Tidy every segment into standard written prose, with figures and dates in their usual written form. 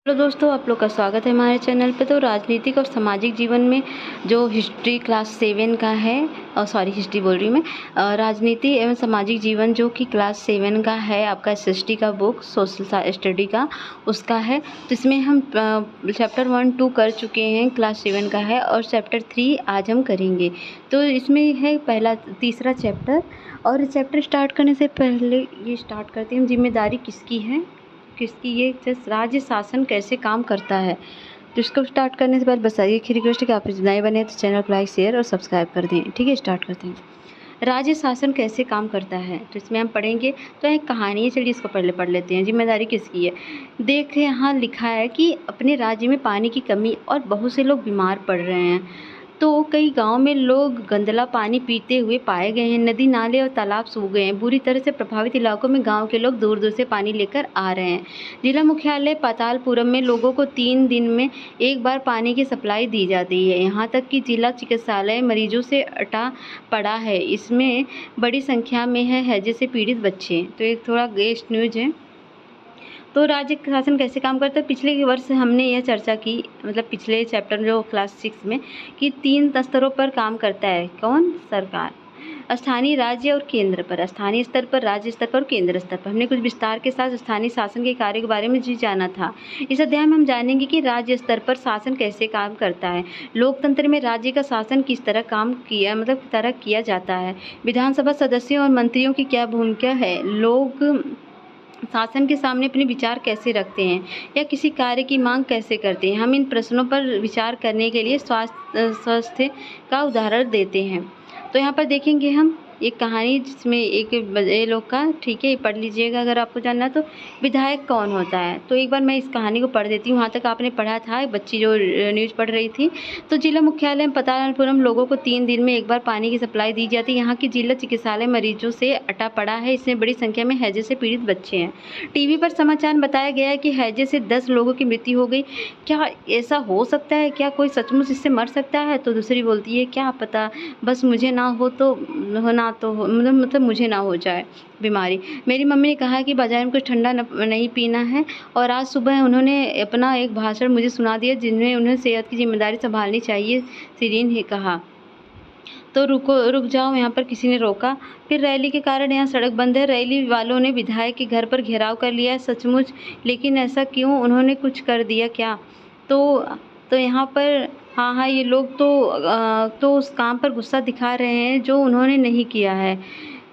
Hello दोस्तों, आप लोग का स्वागत है हमारे चैनल पे। तो राजनीतिक और सामाजिक जीवन में जो हिस्ट्री क्लास 7 का है, हिस्ट्री बोल रही मैं, राजनीति एवं सामाजिक जीवन जो कि क्लास 7 का है, आपका एसएसटी का बुक सोशल स्टडी का उसका है। तो इसमें हम चैप्टर 1 2 कर चुके हैं, क्लास 7 का है, और चैप्टर 3 आज हम करेंगे। तो इसमें है तीसरा चैप्टर। और चैप्टर स्टार्ट करने से पहले ये स्टार्ट करते हैं, जिम्मेदारी किसकी है, ये राज्य शासन कैसे काम करता है। तो इसको स्टार्ट करने से पहले बस एक रिक्वेस्ट है कि आप नए बने तो चैनल को लाइक शेयर और सब्सक्राइब कर दें। ठीक है, स्टार्ट करते हैं। राज्य शासन कैसे काम करता है, तो इसमें हम पढ़ेंगे। तो एक कहानी है, चलिए इसको पहले पढ़ लेते हैं। जिम्मेदारी किसकी है, देखिए यहाँ लिखा है कि अपने राज्य में पानी की कमी और बहुत से लोग बीमार पड़ रहे हैं। तो कई गांव में लोग गंदला पानी पीते हुए पाए गए हैं। नदी नाले और तालाब सूख गए हैं। बुरी तरह से प्रभावित इलाकों में गांव के लोग दूर दूर से पानी लेकर आ रहे हैं। जिला मुख्यालय पातालपुरम में लोगों को 3 दिन में एक बार पानी की सप्लाई दी जाती है। यहाँ तक कि जिला चिकित्सालय मरीजों से अटा पड़ा है। इसमें बड़ी संख्या में है हैजे से पीड़ित बच्चे। तो एक थोड़ा गेस्ट न्यूज है। तो राज्य शासन कैसे काम करता है, पिछले वर्ष हमने यह चर्चा की, मतलब पिछले चैप्टर जो क्लास 6 में, कि 3 स्तरों पर काम करता है। कौन? सरकार। स्थानीय, राज्य और केंद्र पर। स्थानीय स्तर पर, राज्य स्तर पर और केंद्र स्तर पर। हमने कुछ विस्तार के साथ स्थानीय शासन के कार्य के बारे में जी जाना था। इस अध्याय में हम जानेंगे कि राज्य स्तर पर शासन कैसे काम करता है। लोकतंत्र में राज्य का शासन किस तरह किया जाता है। विधानसभा सदस्यों और मंत्रियों की क्या भूमिका है। लोग शासन के सामने अपने विचार कैसे रखते हैं या किसी कार्य की मांग कैसे करते हैं। हम इन प्रश्नों पर विचार करने के लिए स्वास्थ्य का उदाहरण देते हैं। तो यहाँ पर देखेंगे हम एक कहानी, जिसमें एक ये लोग का, ठीक है, पढ़ लीजिएगा अगर आपको जानना है। तो विधायक कौन होता है, तो एक बार मैं इस कहानी को पढ़ देती हूँ। वहाँ तक आपने पढ़ा था, एक बच्ची जो न्यूज़ पढ़ रही थी। तो जिला मुख्यालय पतालपुरम लोगों को 3 दिन में एक बार पानी की सप्लाई दी जाती है। यहाँ की जिला चिकित्सालय मरीजों से अटा पड़ा है। इसमें बड़ी संख्या में हैजे से पीड़ित बच्चे हैं। टीवी पर समाचार बताया गया है कि हैजे से 10 लोगों की मृत्यु हो गई। क्या ऐसा हो सकता है? क्या कोई सचमुच इससे मर सकता है? तो दूसरी बोलती है, क्या पता, बस मुझे ना हो तो मतलब मुझे ना हो जाए बीमारी। मेरी मम्मी ने कहा कि बाजार में कुछ ठंडा नहीं पीना है। और आज सुबह उन्होंने अपना एक भाषण मुझे सुना दिया, जिनमें उन्हें सेहत की जिम्मेदारी संभालनी चाहिए, सिरीन ने कहा। तो रुक जाओ, यहाँ पर किसी ने रोका। फिर रैली के कारण यहाँ सड़क बंद है। रैली वालों ने विधायक के घर पर घेराव कर लिया है। सचमुच, लेकिन ऐसा क्यों? उन्होंने कुछ कर दिया क्या? तो यहाँ पर हाँ, ये लोग तो उस काम पर गुस्सा दिखा रहे हैं जो उन्होंने नहीं किया है।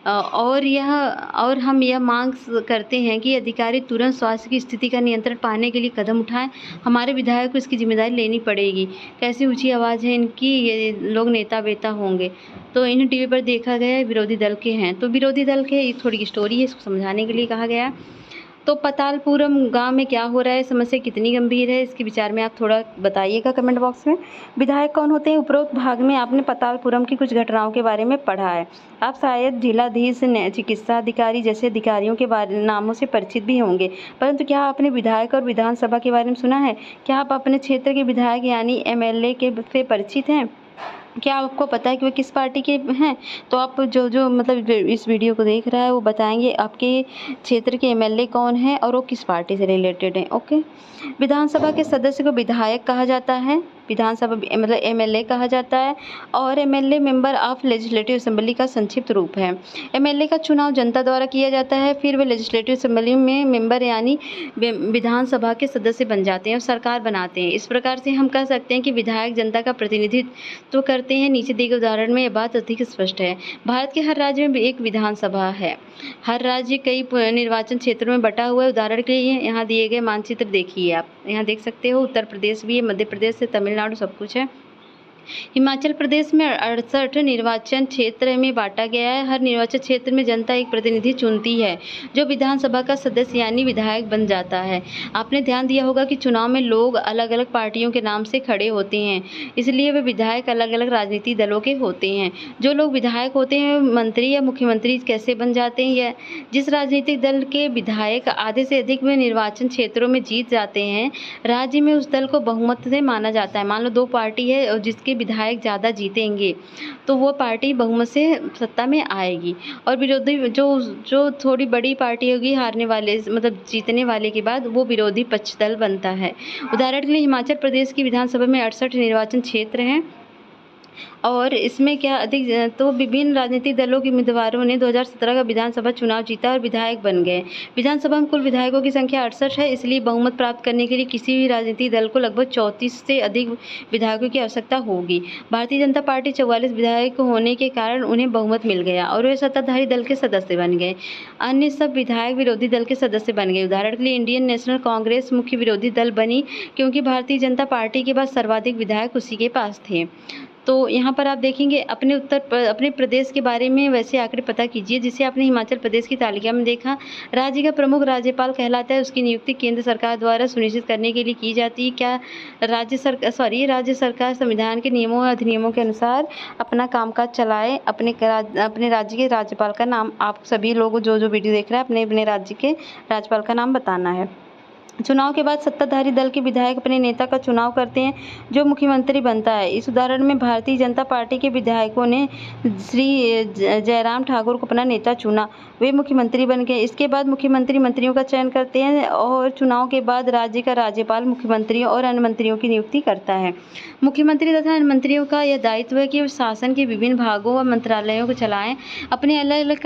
और हम यह मांग करते हैं कि अधिकारी तुरंत स्वास्थ्य की स्थिति का नियंत्रण पाने के लिए कदम उठाएं। हमारे विधायक को इसकी जिम्मेदारी लेनी पड़ेगी। कैसी ऊंची आवाज़ है इनकी, ये लोग नेता बेता होंगे। तो इन्हें टीवी पर देखा गया है, विरोधी दल के हैं। तो विरोधी दल के एक थोड़ी स्टोरी है, इसको समझाने के लिए कहा गया। तो पतालपुरम गांव में क्या हो रहा है, समस्या कितनी गंभीर है, इसके विचार में आप थोड़ा बताइएगा कमेंट बॉक्स में। विधायक कौन होते हैं, उपरोक्त भाग में आपने पतालपुरम की कुछ घटनाओं के बारे में पढ़ा है। आप शायद जिलाधीश, चिकित्सा अधिकारी जैसे अधिकारियों के बारे नामों से परिचित भी होंगे, परंतु क्या आपने विधायक और विधानसभा के बारे में सुना है? क्या आप अपने क्षेत्र के विधायक यानी एमएलए के से परिचित हैं? क्या आपको पता है कि वे किस पार्टी के हैं? तो आप जो मतलब इस वीडियो को देख रहा है वो बताएंगे आपके क्षेत्र के एमएलए कौन है और वो किस पार्टी से रिलेटेड है। ओके। विधानसभा के सदस्य को विधायक कहा जाता है, विधानसभा मतलब एमएलए कहा जाता है, और MLA member of legislative assembly का संक्षिप्त रूप है। एमएलए का चुनाव जनता द्वारा किया जाता है, फिर वे लेजिस्लेटिव असेंबली में मेंबर यानी विधानसभा के सदस्य बन जाते हैं और सरकार बनाते हैं। इस प्रकार से हम कह सकते हैं कि विधायक जनता का प्रतिनिधित्व करते हैं। नीचे दिए गए उदाहरण में यह बात अधिक स्पष्ट है। भारत के हर राज्य में एक विधानसभा है। हर राज्य कई निर्वाचन क्षेत्रों में बटा हुआ है। उदाहरण के लिए यहाँ दिए गए मानचित्र देखिए, आप यहाँ देख सकते हो, उत्तर प्रदेश भी है, मध्य प्रदेश से तमिलनाडु सब कुछ है। हिमाचल प्रदेश में 68 निर्वाचन क्षेत्र में बांटा गया है। हर निर्वाचन क्षेत्र में जनता एक प्रतिनिधि चुनती है जो विधानसभा का सदस्य यानी विधायक बन जाता है। आपने ध्यान दिया होगा कि चुनाव में लोग अलग अलग पार्टियों के नाम से खड़े होते हैं, इसलिए वे विधायक अलग अलग राजनीतिक दलों के होते हैं। जो लोग विधायक होते हैं मंत्री या मुख्यमंत्री कैसे बन जाते हैं, या जिस राजनीतिक दल के विधायक आधे से अधिक में निर्वाचन क्षेत्रों में जीत जाते हैं, राज्य में उस दल को बहुमत से माना जाता है। मान लो 2 पार्टी है और जिसके विधायक ज़्यादा जीतेंगे तो वो पार्टी बहुमत से सत्ता में आएगी, और विरोधी जो जो थोड़ी बड़ी पार्टी होगी हारने वाले मतलब जीतने वाले के बाद वो विरोधी पक्ष दल बनता है। उदाहरण के लिए हिमाचल प्रदेश की विधानसभा में 68 निर्वाचन क्षेत्र हैं और इसमें क्या अधिक तो विभिन्न राजनीतिक दलों के उम्मीदवारों ने 2017 का विधानसभा चुनाव जीता और विधायक बन गए। विधानसभा में कुल विधायकों की संख्या 68 है, इसलिए बहुमत प्राप्त करने के लिए किसी भी राजनीतिक दल को लगभग 34 से अधिक विधायकों की आवश्यकता होगी। भारतीय जनता पार्टी 44 विधायक होने के कारण उन्हें बहुमत मिल गया और वे सत्ताधारी दल के सदस्य बन गए। अन्य सब विधायक विरोधी दल के सदस्य बन गए। उदाहरण के लिए इंडियन नेशनल कांग्रेस मुख्य विरोधी दल बनी क्योंकि भारतीय जनता पार्टी के बाद सर्वाधिक विधायक उसी के पास थे। तो यहाँ पर आप देखेंगे अपने प्रदेश के बारे में वैसे आंकड़े पता कीजिए। जिसे आपने हिमाचल प्रदेश की तालिका में देखा, राज्य का प्रमुख राज्यपाल कहलाता है, उसकी नियुक्ति केंद्र सरकार द्वारा सुनिश्चित करने के लिए की जाती है। क्या राज्य सरकार संविधान के नियमों और अधिनियमों के अनुसार अपना कामकाज चलाए। अपने राज्य के राज्यपाल का नाम, आप सभी लोग जो वीडियो देख रहे हैं अपने अपने राज्य के राज्यपाल का नाम बताना है। चुनाव के बाद सत्ताधारी दल के विधायक अपने नेता का चुनाव करते हैं जो मुख्यमंत्री बनता है। इस उदाहरण में भारतीय जनता पार्टी के विधायकों ने श्री जयराम ठाकुर को अपना नेता चुना, वे मुख्यमंत्री बन गए। इसके बाद मुख्यमंत्री मंत्रियों का चयन करते हैं और चुनाव के बाद राज्य का राज्यपाल मुख्यमंत्रियों और अन्य मंत्रियों की नियुक्ति करता है। मुख्यमंत्री तथा अन्य मंत्रियों का यह दायित्व है कि वे शासन के विभिन्न भागों व मंत्रालयों को चलाएं। अपने अलग अलग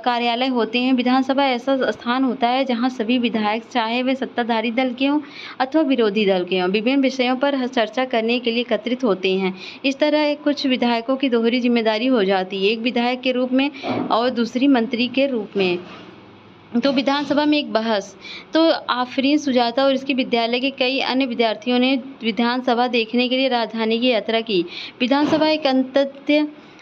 कार्यालय होते हैं। विधानसभा ऐसा स्थान होता है जहां सभी विधायक, चाहे वे सत्ताधारी दल के हों अथवा विरोधी दल के हों, विभिन्न विषयों पर चर्चा करने के लिए एकत्रित होते हैं। इस तरह कुछ विधायकों की दोहरी जिम्मेदारी हो जाती है, एक विधायक के रूप में और दूसरी मंत्री के रूप में। तो विधानसभा में एक बहस। तो आफरीन सुजाता और इसके विद्यालय के कई अन्य विद्यार्थियों ने विधानसभा देखने के लिए राजधानी की यात्रा की। विधानसभा एक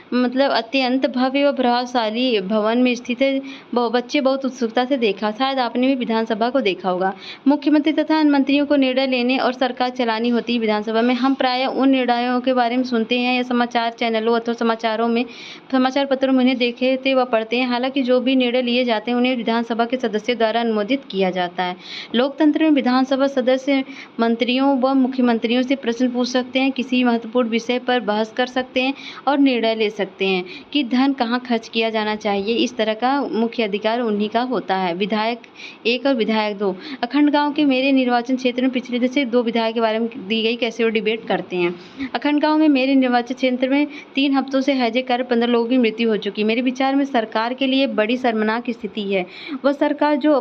अत्यंत भव्य व प्रभावशाली भवन में स्थित है। बच्चे बहुत उत्सुकता से देखा। शायद आपने भी विधानसभा को देखा होगा। मुख्यमंत्री तथा मंत्रियों को निर्णय लेने और सरकार चलानी होती है विधानसभा में। हम प्रायः उन निर्णयों के बारे में सुनते हैं या समाचार चैनलों अथवा समाचार पत्रों में उन्हें देखते व पढ़ते हैं। हालांकि जो भी निर्णय लिए जाते हैं उन्हें विधानसभा के सदस्यों द्वारा अनुमोदित किया जाता है। लोकतंत्र में विधानसभा सदस्य मंत्रियों व मुख्यमंत्रियों से प्रश्न पूछ सकते हैं, किसी महत्वपूर्ण विषय पर बहस कर सकते हैं और निर्णय ले सकते हैं कि धन कहाँ खर्च किया जाना चाहिए। इस तरह का मुख्य अधिकार उन्हीं का होता है। विधायक 1 और विधायक 2। अखंड गांव के मेरे निर्वाचन क्षेत्र में पिछले जैसे 2 विधायक के बारे में दी गई कैसे वो डिबेट करते हैं। अखंड गांव में मेरे निर्वाचन क्षेत्र में 3 हफ्तों से हैजे कर 15 लोगों की मृत्यु हो चुकी। मेरे विचार में सरकार के लिए बड़ी शर्मनाक स्थिति है। वह सरकार जो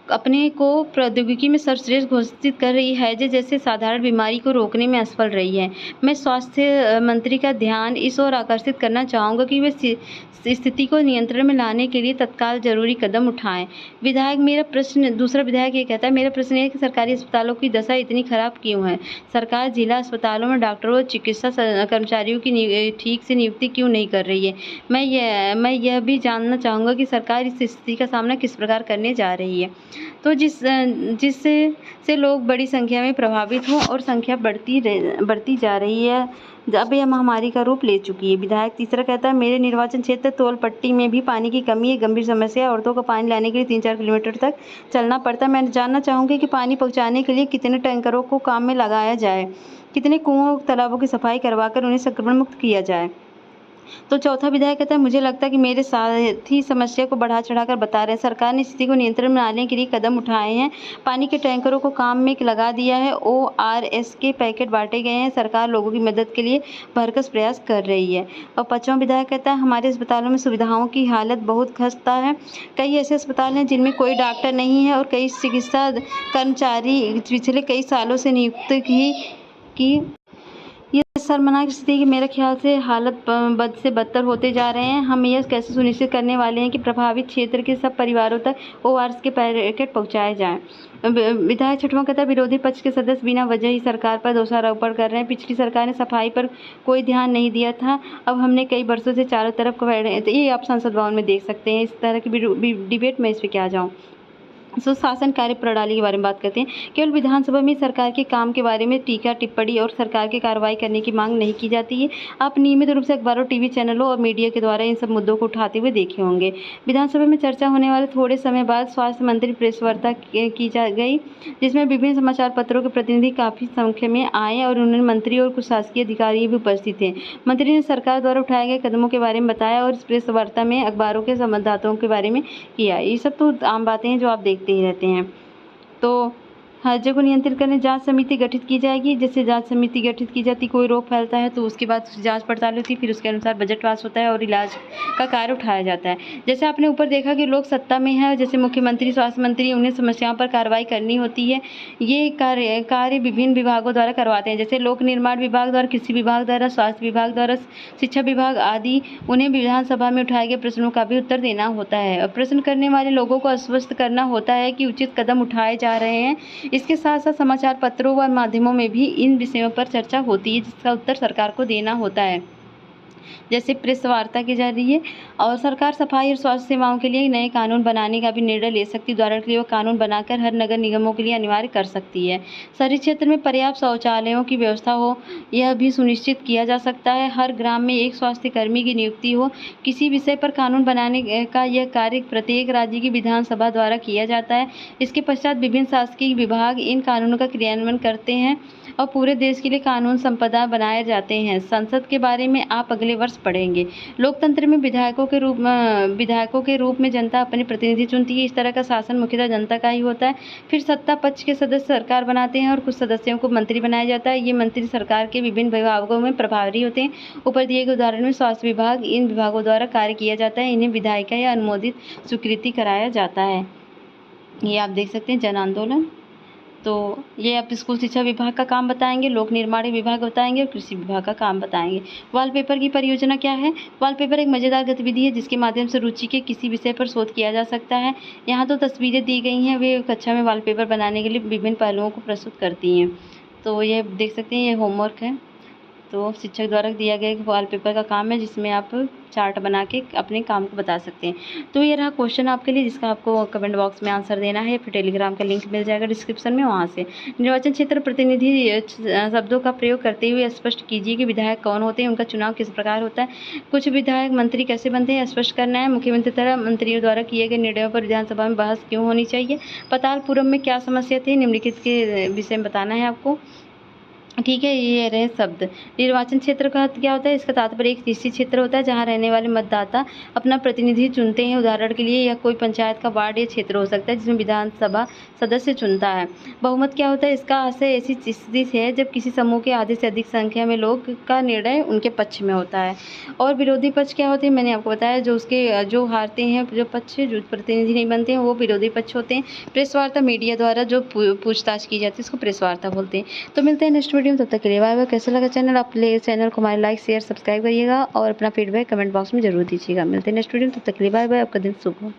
अपने को प्रौद्योगिकी में सर्वश्रेष्ठ घोषित कर रही है, जैसे साधारण बीमारी को रोकने में असफल रही है। मैं स्वास्थ्य मंत्री का ध्यान इस ओर आकर्षित करना चाहूँगा कि वे स्थिति को नियंत्रण में लाने के लिए तत्काल जरूरी कदम उठाएं। दूसरा विधायक ये कहता है, मेरा प्रश्न है कि सरकारी अस्पतालों की दशा इतनी खराब क्यों है। सरकार जिला अस्पतालों में डॉक्टरों और चिकित्सा कर्मचारियों की ठीक से नियुक्ति क्यों नहीं कर रही है। मैं यह भी जानना चाहूँगा कि सरकार इस स्थिति का सामना किस प्रकार करने जा रही है, तो जिससे लोग बड़ी संख्या में प्रभावित हों और संख्या बढ़ती जा रही है। अब यह महामारी का रूप ले चुकी है। विधायक तीसरा कहता है, मेरे निर्वाचन क्षेत्र तोल पट्टी में भी पानी की कमी एक गंभीर समस्या है। औरतों को पानी लाने के लिए 3-4 किलोमीटर तक चलना पड़ता है। मैं जानना चाहूँगी कि पानी पहुँचाने के लिए कितने टैंकरों को काम में लगाया जाए, कितने कुओं तालाबों की सफाई करवाकर उन्हें संक्रमण मुक्त किया जाए। तो चौथा विधायक कहता है, मुझे लगता है कि मेरे साथी समस्या को बढ़ा चढ़ाकर बता रहे हैं। सरकार ने स्थिति को नियंत्रण में लाने के लिए कदम उठाए हैं। पानी के टैंकरों को काम में लगा दिया है। ORS के पैकेट बांटे गए हैं। सरकार लोगों की मदद के लिए भरसक प्रयास कर रही है। और पांचवां विधायक कहता है, हमारे अस्पतालों में सुविधाओं की हालत बहुत खस्ता है। कई ऐसे अस्पताल हैं जिनमें कोई डॉक्टर नहीं है और कई चिकित्सा कर्मचारी पिछले कई सालों से नियुक्त की ये शर्मनाक स्थिति की मेरे ख्याल से हालत बद से बदतर होते जा रहे हैं। हम यह कैसे सुनिश्चित करने वाले हैं कि प्रभावित क्षेत्र के सब परिवारों तक ORS के पैकेट पहुंचाए जाएं। विधायक छठवां कहता है, विरोधी पक्ष के सदस्य बिना वजह ही सरकार पर दोषारोपण कर रहे हैं। पिछली सरकार ने सफाई पर कोई ध्यान नहीं दिया था, अब हमने कई वर्षों से चारों तरफ तो ये आप संसद भवन में देख सकते हैं। इस तरह की डिबेट में इस पर क्या जाऊँ। सुशासन कार्य प्रणाली के बारे में बात करते हैं। केवल विधानसभा में सरकार के काम के बारे में टीका टिप्पणी और सरकार की कार्रवाई करने की मांग नहीं की जाती है। आप नियमित रूप से अखबारों, टीवी चैनलों और मीडिया के द्वारा इन सब मुद्दों को उठाते हुए देखे होंगे। विधानसभा में चर्चा होने वाले थोड़े समय बाद स्वास्थ्य मंत्री प्रेस वार्ता की जा गई, जिसमें विभिन्न समाचार पत्रों के प्रतिनिधि काफ़ी संख्या में आए और उन्होंने मंत्री और कुछ शासकीय अधिकारी भी उपस्थित थे। मंत्री ने सरकार द्वारा उठाए गए कदमों के बारे में बताया और इस प्रेस वार्ता में अखबारों के संवाददाताओं के बारे में किया। ये सब तो आम बातें हैं जो आप देखते ही रहते हैं। तो हर्जे को नियंत्रित करने जांच समिति गठित की जाएगी। जैसे जांच समिति गठित की जाती, कोई रोग फैलता है तो उसके बाद जांच पड़ताल होती है, फिर उसके अनुसार बजट पास होता है और इलाज का कार्य उठाया जाता है। जैसे आपने ऊपर देखा कि लोग सत्ता में है, जैसे मुख्यमंत्री, स्वास्थ्य मंत्री, उन्हें समस्याओं पर कार्रवाई करनी होती है। ये कार्य विभिन्न विभागों द्वारा करवाते हैं, जैसे लोक निर्माण विभाग द्वारा, कृषि विभाग द्वारा, स्वास्थ्य विभाग द्वारा, शिक्षा विभाग आदि। उन्हें विधानसभा में उठाए गए प्रश्नों का भी उत्तर देना होता है और प्रश्न करने वाले लोगों को आश्वस्त करना होता है कि उचित कदम उठाए जा रहे हैं। इसके साथ साथ समाचार पत्रों व माध्यमों में भी इन विषयों पर चर्चा होती है, जिसका उत्तर सरकार को देना होता है। जैसे प्रेस वार्ता की जा रही है। और सरकार सफाई और स्वास्थ्य सेवाओं के लिए नए कानून बनाने का भी निर्णय ले सकती है। उदाहरण के लिए वो कानून बनाकर हर नगर निगमों के लिए अनिवार्य कर सकती है। शहरी क्षेत्र में पर्याप्त शौचालयों की व्यवस्था हो, यह भी सुनिश्चित किया जा सकता है। हर ग्राम में एक स्वास्थ्य कर्मी की नियुक्ति हो। किसी विषय पर कानून बनाने का यह कार्य प्रत्येक राज्य की विधानसभा द्वारा किया जाता है। इसके पश्चात विभिन्न शासकीय विभाग इन कानूनों का क्रियान्वयन करते हैं और पूरे देश के लिए कानून संपदा बनाए जाते हैं। संसद के बारे में आप अगले वर्ष पढ़ेंगे। लोकतंत्र में विधायकों के रूप में जनता अपने प्रतिनिधि चुनती है। इस तरह का शासन मुख्यतः जनता का ही होता है। फिर सत्ता पक्ष के सदस्य सरकार बनाते हैं और कुछ सदस्यों को मंत्री बनाया जाता है। ये मंत्री सरकार के विभिन्न विभागों में प्रभारी होते हैं। ऊपर दिए गए उदाहरण में स्वास्थ्य विभाग इन विभागों द्वारा कार्य किया जाता है। इन्हें विधायिका या अनुमोदित स्वीकृति कराया जाता है। ये आप देख सकते हैं जन आंदोलन। तो ये आप स्कूल शिक्षा विभाग का काम बताएंगे, लोक निर्माण विभाग बताएंगे और कृषि विभाग का काम बताएंगे। वॉलपेपर की परियोजना क्या है? वॉलपेपर एक मज़ेदार गतिविधि है जिसके माध्यम से रुचि के किसी विषय पर शोध किया जा सकता है। यहाँ तो तस्वीरें दी गई हैं, वे कक्षा में वॉलपेपर बनाने के लिए विभिन्न पहलुओं को प्रस्तुत करती हैं। तो ये देख सकते हैं, ये होमवर्क है। तो शिक्षक द्वारा दिया गया एक वॉलपेपर का काम है जिसमें आप चार्ट बना के अपने काम को बता सकते हैं। तो ये रहा क्वेश्चन आपके लिए, जिसका आपको कमेंट बॉक्स में आंसर देना है। फिर टेलीग्राम का लिंक मिल जाएगा डिस्क्रिप्शन में, वहाँ से। निर्वाचन क्षेत्र प्रतिनिधि शब्दों का प्रयोग करते हुए स्पष्ट कीजिए कि विधायक कौन होते हैं, उनका चुनाव किस प्रकार होता है, कुछ विधायक मंत्री कैसे बनते हैं, स्पष्ट करना है। मुख्यमंत्री तरह मंत्रियों द्वारा किए गए निर्णयों पर विधानसभा में बहस क्यों होनी चाहिए, पातालपुरम में क्या समस्या थी, निम्नलिखित के विषय में बताना है आपको। ठीक है, ये रहे शब्द। निर्वाचन क्षेत्र का अर्थ क्या होता है? इसका तात्पर्य एक निश्चित क्षेत्र होता है जहाँ रहने वाले मतदाता अपना प्रतिनिधि चुनते हैं। उदाहरण के लिए यह कोई पंचायत का वार्ड या क्षेत्र हो सकता है जिसमें विधानसभा सदस्य चुनता है। बहुमत क्या होता है? इसका आशय ऐसी स्थिति है जब किसी समूह के आधे से अधिक संख्या में लोग का निर्णय उनके पक्ष में होता है। और विरोधी पक्ष क्या होते हैं? मैंने आपको बताया, जो हारते हैं, जो पक्ष जो प्रतिनिधि नहीं बनते हैं, वो विरोधी पक्ष होते हैं। प्रेस वार्ता मीडिया द्वारा जो पूछताछ की जाती है उसको प्रेस वार्ता बोलते हैं। तो मिलते हैं नेक्स्ट वीडियो में, तब तक के लिए बाय बाय। कैसा लगा चैनल? आप प्लीज़ चैनल को हमारे लाइक, शेयर, सब्सक्राइब करिएगा और अपना फीडबैक कमेंट बॉक्स में जरूर दीजिएगा। मिलते हैं नेक्स्ट वीडियो में, तब तक के लिए बाय बाय। आपका दिन शुभ हो।